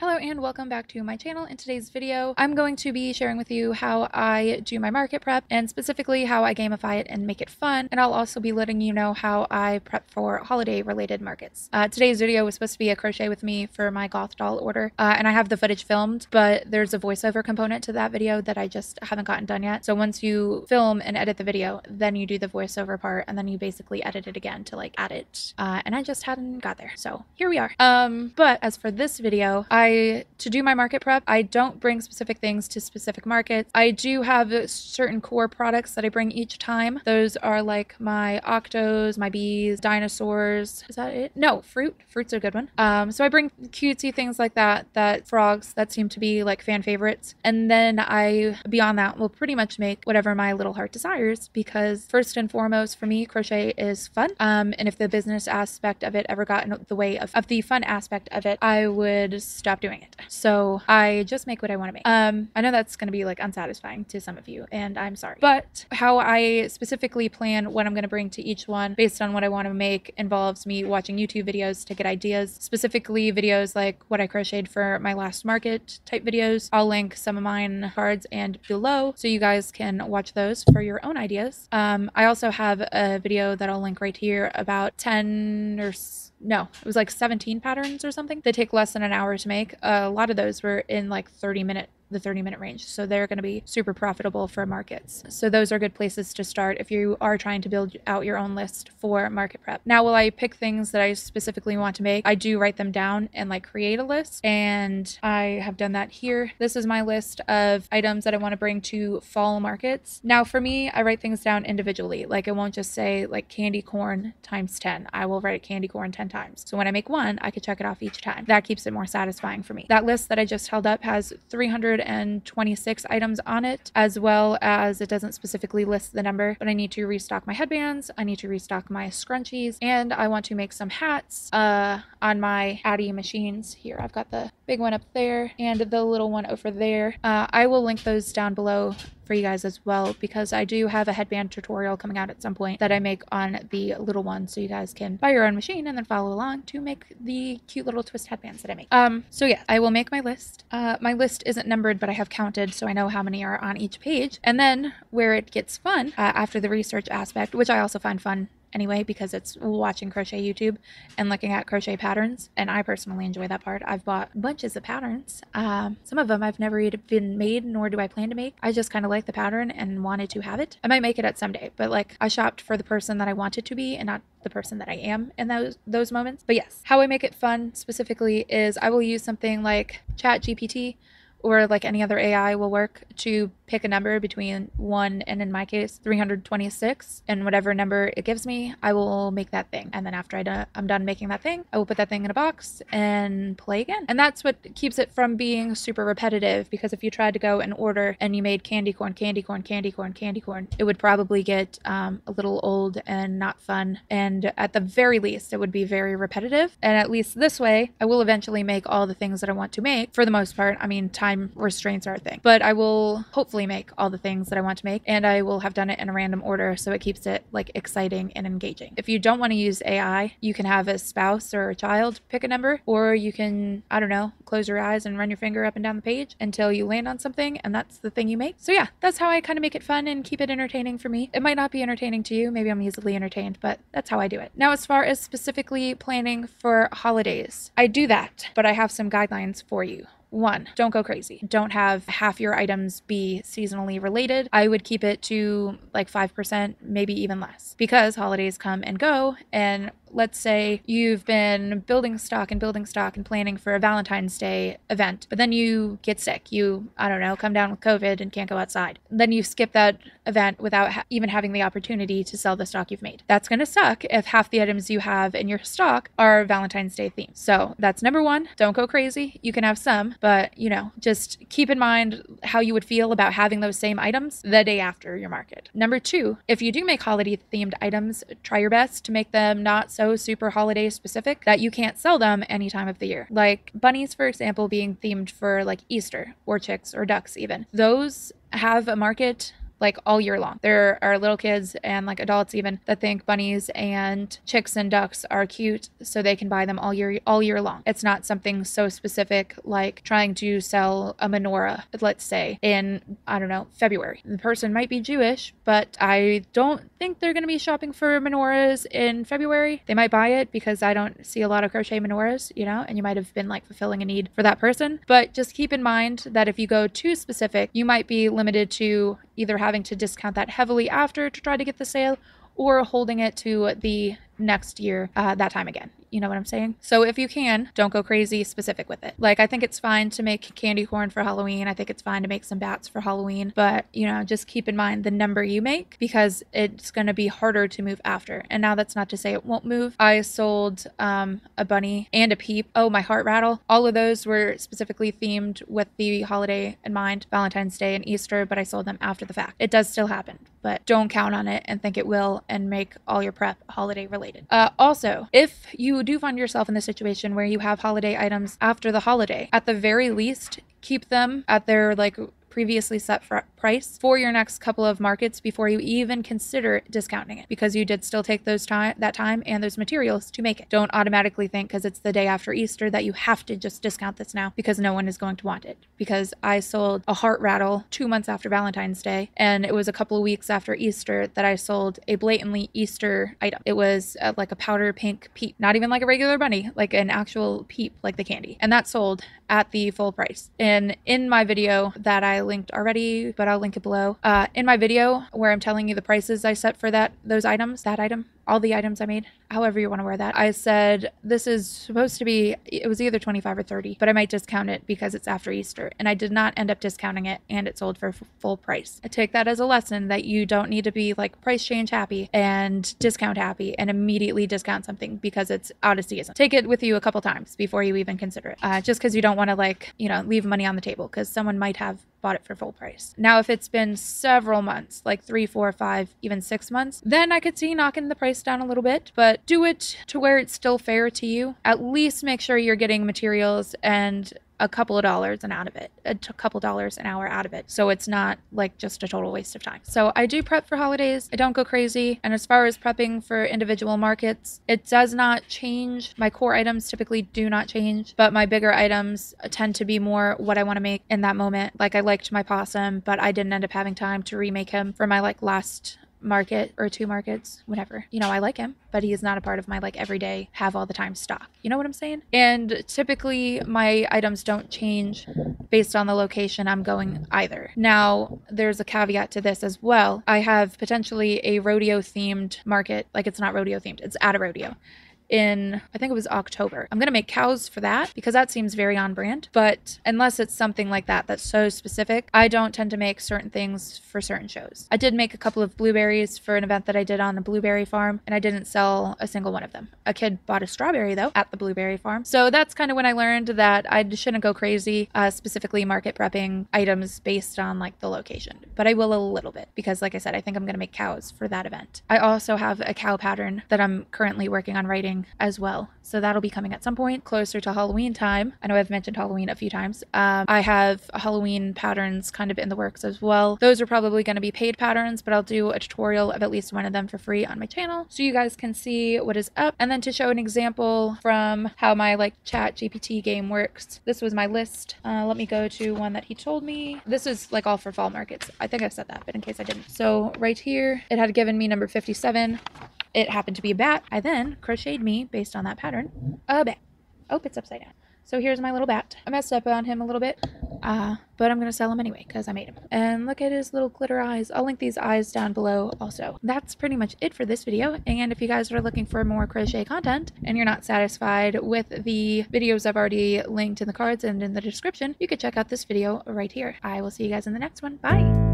Hello and welcome back to my channel. In today's video, I'm going to be sharing with you how I do my market prep and specifically how I gamify it and make it fun. And I'll also be letting you know how I prep for holiday related markets. Today's video was supposed to be a crochet with me for my goth doll order. And I have the footage filmed, but there's a voiceover component to that video that I just haven't gotten done yet. So once you film and edit the video, then you do the voiceover part and then you basically edit it again to like add it. And I just hadn't got there. So here we are. But as for this video, to do my market prep, I don't bring specific things to specific markets. I do have certain core products that I bring each time. Those are like my octos, my bees, dinosaurs. Is that it? No, fruit. Fruit's a good one. So I bring cutesy things like that frogs that seem to be like fan favorites. And then beyond that, will pretty much make whatever my little heart desires, because first and foremost for me, crochet is fun. And if the business aspect of it ever got in the way of the fun aspect of it, I would stop doing it. So I just make what I want to make. I know that's going to be like unsatisfying to some of you, and I'm sorry. But how I specifically plan what I'm going to bring to each one based on what I want to make involves me watching YouTube videos to get ideas, specifically videos like what I crocheted for my last market type videos. I'll link some of mine cards and below so you guys can watch those for your own ideas. I also have a video that I'll link right here about 10 or no, it was like 17 patterns or something that take less than an hour to make. A lot of those were in like the 30-minute range. So they're going to be super profitable for markets. So those are good places to start if you are trying to build out your own list for market prep. Now, will I pick things that I specifically want to make? I do write them down and like create a list, and I have done that here. This is my list of items that I want to bring to fall markets. Now for me, I write things down individually. Like it won't just say like candy corn times 10. I will write candy corn 10 times. So when I make one, I could check it off each time. That keeps it more satisfying for me. That list that I just held up has 326 items on it, as well as it doesn't specifically list the number, but I need to restock my headbands, I need to restock my scrunchies, and I want to make some hats on my Addi machines. Here, I've got the big one up there and the little one over there. I will link those down below for you guys as well, because I do have a headband tutorial coming out at some point that I make on the little one, so you guys can buy your own machine and then follow along to make the cute little twist headbands that I make. So yeah, I will make my list. My list isn't numbered, but I have counted so I know how many are on each page. And then where it gets fun, after the research aspect, which I also find fun anyway, because it's watching crochet YouTube and looking at crochet patterns, and I personally enjoy that part. I've bought bunches of patterns. Some of them I've never even made, nor do I plan to make. I just kind of like the pattern and wanted to have it. I might make it at someday, but like I shopped for the person that I wanted to be and not the person that I am in those moments. But yes, how I make it fun specifically is I will use something like ChatGPT or like any other AI will work to pick a number between 1 and, in my case, 326, and whatever number it gives me, I will make that thing. And then after I'm done making that thing, I will put that thing in a box and play again. And that's what keeps it from being super repetitive, because if you tried to go in order and you made candy corn, candy corn, candy corn, candy corn, it would probably get a little old and not fun. And at the very least, it would be very repetitive. And at least this way, I will eventually make all the things that I want to make. For the most part, I mean, time restraints are a thing, but I will hopefully make all the things that I want to make, and I will have done it in a random order so it keeps it like exciting and engaging. If you don't want to use AI, you can have a spouse or a child pick a number, or you can, I don't know, close your eyes and run your finger up and down the page until you land on something, and that's the thing you make. So yeah, that's how I kind of make it fun and keep it entertaining for me. It might not be entertaining to you, maybe I'm easily entertained, but that's how I do it. Now, as far as specifically planning for holidays, I do that, but I have some guidelines for you. 1, don't go crazy. Don't have half your items be seasonally related. I would keep it to like 5%, maybe even less, because holidays come and go. And let's say you've been building stock and planning for a Valentine's Day event, but then you get sick. You, I don't know, come down with COVID and can't go outside. Then you skip that event without even having the opportunity to sell the stock you've made. That's going to suck if half the items you have in your stock are Valentine's Day themed. So that's number 1. Don't go crazy. You can have some, but you know, just keep in mind how you would feel about having those same items the day after your market. Number 2, if you do make holiday themed items, try your best to make them not so super holiday specific that you can't sell them any time of the year. Like bunnies, for example, being themed for like Easter, or chicks or ducks even. Those have a market like all year long. There are little kids and like adults even that think bunnies and chicks and ducks are cute, so they can buy them all year long. It's not something so specific like trying to sell a menorah, let's say, in, I don't know, February. The person might be Jewish, but I don't think they're going to be shopping for menorahs in February. They might buy it because I don't see a lot of crochet menorahs, you know, and you might have been like fulfilling a need for that person. But just keep in mind that if you go too specific, you might be limited to either having to discount that heavily after to try to get the sale, or holding it to the next year that time again. You know what I'm saying? So if you can, don't go crazy specific with it. Like, I think it's fine to make candy corn for Halloween. I think it's fine to make some bats for Halloween, but you know, just keep in mind the number you make, because it's going to be harder to move after. And now that's not to say it won't move. I sold a bunny and a peep. Oh, my heart rattle. All of those were specifically themed with the holiday in mind, Valentine's Day and Easter, but I sold them after the fact. It does still happen, but don't count on it and think it will, and make all your prep holiday related. Also, if you do find yourself in the situation where you have holiday items after the holiday, at the very least, keep them at their like previously set price for your next couple of markets before you even consider discounting it, because you did still take that time and those materials to make it. Don't automatically think because it's the day after Easter that you have to just discount this now, because no one is going to want it. Because I sold a heart rattle 2 months after Valentine's Day, and it was a couple of weeks after Easter that I sold a blatantly Easter item. It was like a powder pink peep, not even like a regular bunny, like an actual peep, like the candy, and that sold at the full price. And in my video that I linked already, but I'll link it below, in my video where I'm telling you the prices I set for all the items I made, however you want to wear that, I said this is supposed to be, it was either 25 or 30, but I might discount it because it's after Easter, and I did not end up discounting it, and it sold for full price. I take that as a lesson that you don't need to be like price change happy and discount happy and immediately discount something because it's out of season. Take it with you a couple times before you even consider it, just because you don't want to, like, you know, leave money on the table because someone might have bought it for full price. Now, if it's been several months, like 3, 4, 5, even 6 months, then I could see knocking the price down a little bit, but do it to where it's still fair to you. At least make sure you're getting materials and a couple of dollars an hour out of it, so it's not like just a total waste of time. So I do prep for holidays. I don't go crazy. And as far as prepping for individual markets, it does not change. My core items typically do not change, but my bigger items tend to be more what I want to make in that moment. Like, I liked my possum, but I didn't end up having time to remake him for my like last market or 2 markets, whatever. You know, I like him, but he is not a part of my like everyday have all the time stock. You know what I'm saying? And typically my items don't change based on the location I'm going either. Now, there's a caveat to this as well. I have potentially a rodeo themed market. Like, it's not rodeo themed, it's at a rodeo in, I think it was October. I'm gonna make cows for that because that seems very on brand, but unless it's something like that that's so specific, I don't tend to make certain things for certain shows. I did make a couple of blueberries for an event that I did on a blueberry farm, and I didn't sell a single one of them. A kid bought a strawberry though at the blueberry farm. So that's kind of when I learned that I shouldn't go crazy, specifically market prepping items based on like the location, but I will a little bit because, like I said, I think I'm gonna make cows for that event. I also have a cow pattern that I'm currently working on writing as well, so that'll be coming at some point closer to Halloween time. I know I've mentioned Halloween a few times. I have Halloween patterns kind of in the works as well. Those are probably going to be paid patterns, but I'll do a tutorial of at least one of them for free on my channel so you guys can see what is up. And then to show an example from how my like chat GPT game works, this was my list. Let me go to one that he told me. This is like all for fall markets. I think I said that, but in case I didn't. So right here, it had given me number 57. It happened to be a bat. I then crocheted me, based on that pattern, a bat. Oh, it's upside down. So here's my little bat. I messed up on him a little bit, but I'm going to sell him anyway because I made him. And look at his little glitter eyes. I'll link these eyes down below also. That's pretty much it for this video. And if you guys are looking for more crochet content and you're not satisfied with the videos I've already linked in the cards and in the description, you could check out this video right here. I will see you guys in the next one. Bye!